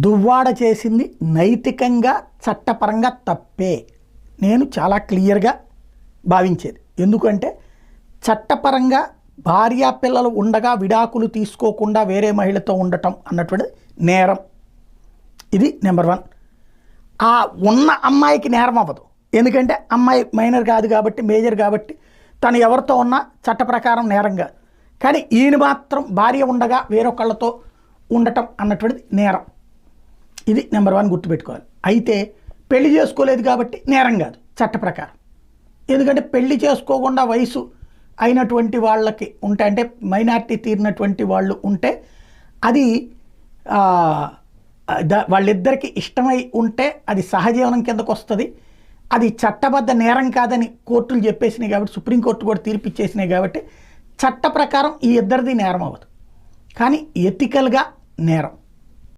దువ్వాడ చేసింది నైతికంగా చట్టపరంగా తప్పే నేను చాలా క్లియర్గా భావించేది. ఎందుకంటే చట్టపరంగా భార్యా పిల్లలు ఉండగా విడాకులు తీసుకోకుండా వేరే మహిళతో ఉండటం అన్నటువంటిది నేరం. ఇది నెంబర్ 1. ఆ ఉన్న అమ్మాయికి నేరం అవ్వదు, ఎందుకంటే అమ్మాయి మైనర్ కాదు కాబట్టి, మేజర్ కాబట్టి తను ఎవరితో ఉన్నా చట్ట ప్రకారం నేరం కాదు. కానీ ఈయన మాత్రం భార్య ఉండగా వేరొకళ్ళతో ఉండటం అన్నటువంటిది నేరం. ఇది నెంబర్ 1 గుర్తుపెట్టుకోవాలి. అయితే పెళ్లి చేసుకోలేదు కాబట్టి నేరం కాదు చట్ట ప్రకారం. ఎందుకంటే పెళ్లి చేసుకోకుండా వయసు అయినటువంటి వాళ్ళకి ఉంటే, అంటే మైనారిటీ తీరినటువంటి వాళ్ళు ఉంటే అది వాళ్ళిద్దరికీ ఇష్టమై ఉంటే అది సహజీవనం కిందకు వస్తుంది. అది చట్టబద్ధ నేరం కాదని కోర్టులు చెప్పేసినాయి కాబట్టి, సుప్రీంకోర్టు కూడా తీర్పిచ్చేసినాయి కాబట్టి చట్ట ప్రకారం ఈ ఇద్దరిది నేరం అవ్వదు, కానీ ఎథికల్గా నేరం.